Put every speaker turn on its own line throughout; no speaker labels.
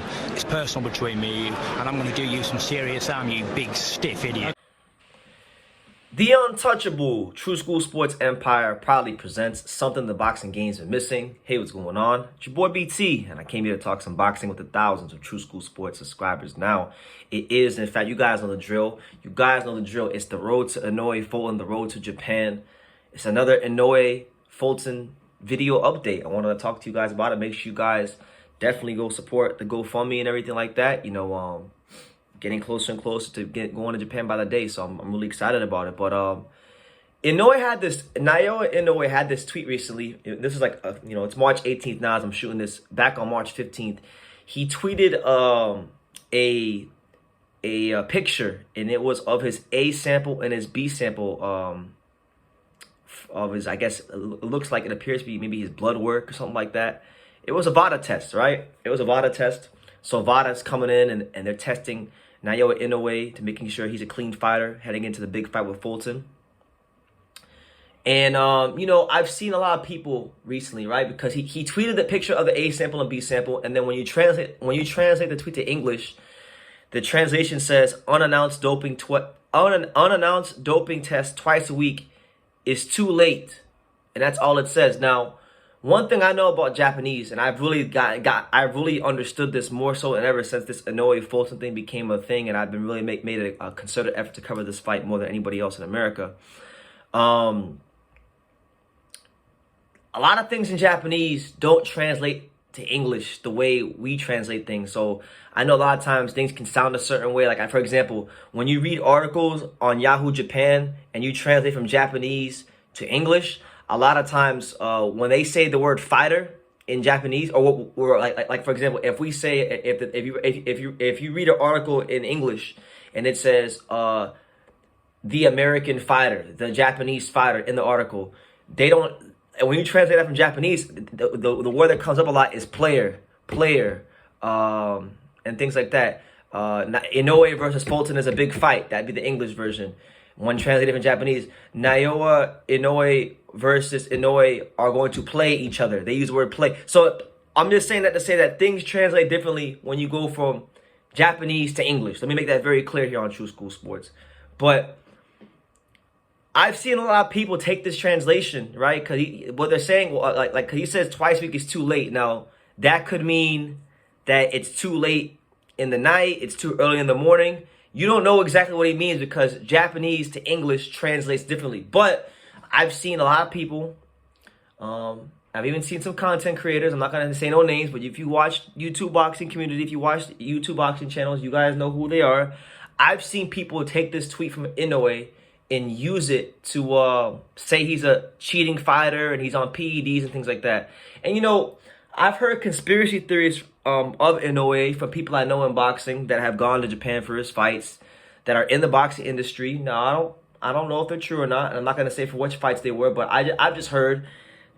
football. It's personal between me and you, and I'm going to do you some serious harm, you big stiff idiot.
The untouchable True School Sports Empire proudly presents something the boxing games are missing. Hey, what's going on? It's your boy BT, and I came here to talk some boxing with the thousands of True School Sports subscribers now. It is, in fact, you guys know the drill. You guys know the drill. It's the road to Inoue Fulton, the road to Japan. It's another Inoue Fulton video update. I wanted to talk to you guys about it. Make sure you guys definitely go support the GoFundMe and everything like that. You know, getting closer and closer to going to Japan by the day, so I'm really excited about it. But Naoya Inoue had this tweet recently. This is like it's March 18th now as I'm shooting this. Back on March 15th, he tweeted a picture, and it was of his A sample and his B sample of his, I guess it looks like, it appears to be maybe his blood work or something like that. It was a VADA test, right? It was a VADA test. So VADA's coming in and they're testing Naoya Inoue to making sure he's a clean fighter heading into the big fight with Fulton. And, I've seen a lot of people recently, right? Because he tweeted the picture of the A sample and B sample. And then when you translate the tweet to English, the translation says unannounced doping test twice a week is too late. And that's all it says. Now, one thing I know about Japanese, and I've really I really understood this more so than ever since this Inoue Fulton thing became a thing, and I've been really made a concerted effort to cover this fight more than anybody else in America. A lot of things in Japanese don't translate to English the way we translate things. So I know a lot of times things can sound a certain way. Like, for example, when you read articles on Yahoo Japan and you translate from Japanese to English, a lot of times when they say the word fighter in Japanese, or like for example, if we say if you read an article in English and it says the American fighter, the Japanese fighter in the article, they don't. And when you translate that from Japanese, the word that comes up a lot is player, and things like that. Inoue versus Fulton is a big fight. That'd be the English version. When translated from Japanese, Naoya Inoue versus Inoue are going to play each other. They use the word play. So I'm just saying that to say that things translate differently when you go from Japanese to English. Let me make that very clear here on True School Sports. But I've seen a lot of people take this translation, right? Because what they're saying, like he says twice a week is too late. Now, that could mean that it's too late in the night, it's too early in the morning. You don't know exactly what he means because Japanese to English translates differently. But I've seen a lot of people, I've even seen some content creators, I'm not going to say no names, but if you watch YouTube boxing community, if you watch YouTube boxing channels, you guys know who they are. I've seen people take this tweet from Inoue and use it to say he's a cheating fighter and he's on PEDs and things like that. And, I've heard conspiracy theories of Inoue from people I know in boxing that have gone to Japan for his fights, that are in the boxing industry. Now, I don't know if they're true or not, and I'm not going to say for which fights they were, but I've just heard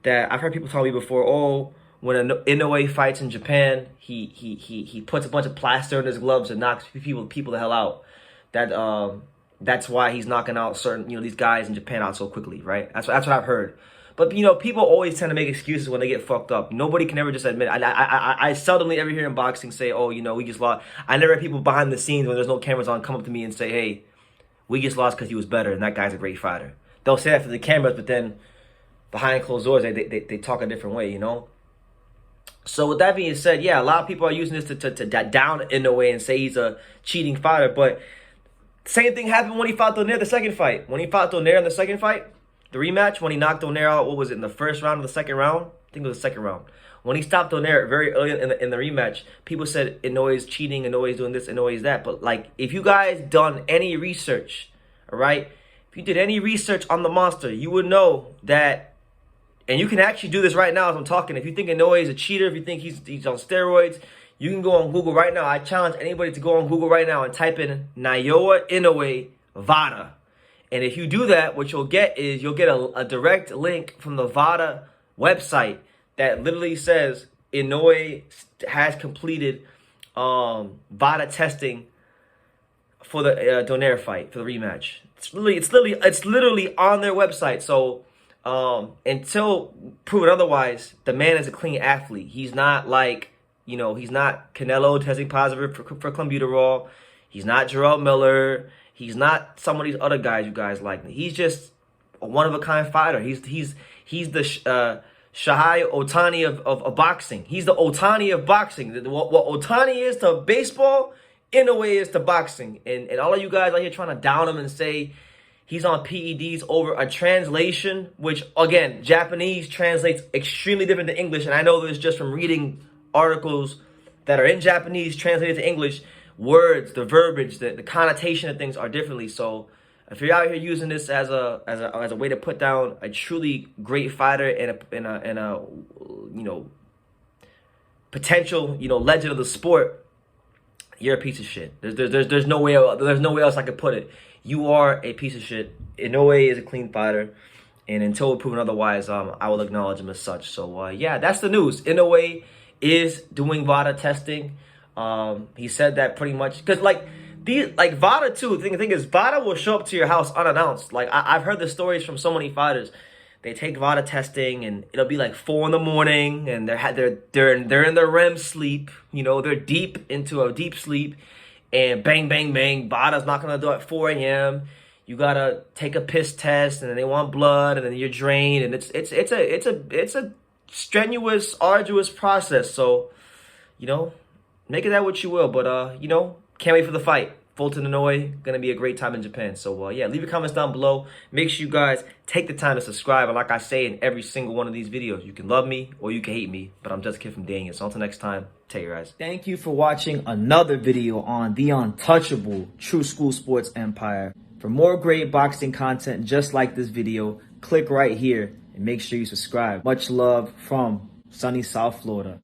that, I've heard people tell me before, when Inoue fights in Japan, he puts a bunch of plaster in his gloves and knocks people the hell out. That's why he's knocking out certain, these guys in Japan out so quickly, right? That's what I've heard. But, people always tend to make excuses when they get fucked up. Nobody can ever just admit. I seldomly ever hear in boxing say, we just lost. I never hear people behind the scenes when there's no cameras on come up to me and say, hey, we just lost because he was better and that guy's a great fighter. They'll say that for the cameras, but then behind closed doors, they talk a different way, So with that being said, yeah, a lot of people are using this to down Inoue and say he's a cheating fighter. But same thing happened when he fought Donaire the second fight. When he fought Donaire in the second fight, the rematch, when he knocked Donaire out, what was it, in the first round of the second round? I think it was the second round. When he stopped Donaire very early in the rematch, people said Inoue's cheating, Inoue's doing this, Inoue's that. But, if you guys done any research, all right? If you did any research on the monster, you would know that, and you can actually do this right now as I'm talking. If you think Inoue is a cheater, if you think he's on steroids, you can go on Google right now. I challenge anybody to go on Google right now and type in Naoya Inoue VADA. And if you do that, what you'll get is you'll get a direct link from the VADA website that literally says Inoue has completed VADA testing for the Donaire fight, for the rematch. It's literally on their website. So until proven otherwise, the man is a clean athlete. He's not like he's not Canelo testing positive for clenbuterol. He's not Jarrell Miller. He's not some of these other guys you guys like. He's just a one-of-a-kind fighter. He's the Shohei Ohtani of boxing. He's the Ohtani of boxing. What Ohtani is to baseball, Inoue is to boxing. And all of you guys out here trying to down him and say he's on PEDs over a translation, which, again, Japanese translates extremely different to English. And I know this just from reading articles that are in Japanese translated to English. Words, the verbiage, the connotation of things are differently. So if you're out here using this as a way to put down a truly great fighter and a potential legend of the sport, you're a piece of shit. There's no way else I could put it. You are a piece of shit. Inoue is a clean fighter, and until we're proven otherwise, I will acknowledge him as such. So yeah, that's the news. Inoue is doing VADA testing. He said that pretty much because VADA too. The thing is, VADA will show up to your house unannounced. Like I've heard the stories from so many fighters. They take VADA testing and it'll be like 4 in the morning, and they're in their REM sleep. They're deep into a deep sleep, and bang bang bang, VADA's knocking on the door at 4 a.m. You gotta take a piss test, and then they want blood, and then you're drained, and it's a strenuous, arduous process. So make of that what you will, but can't wait for the fight. Fulton Inoue, gonna be a great time in Japan. So yeah, leave your comments down below. Make sure you guys take the time to subscribe. And like I say in every single one of these videos, you can love me or you can hate me, but I'm just a kid from Daniel. So until next time, take your eyes.
Thank you for watching another video on the untouchable True School Sports Empire. For more great boxing content just like this video, click right here and make sure you subscribe. Much love from sunny South Florida.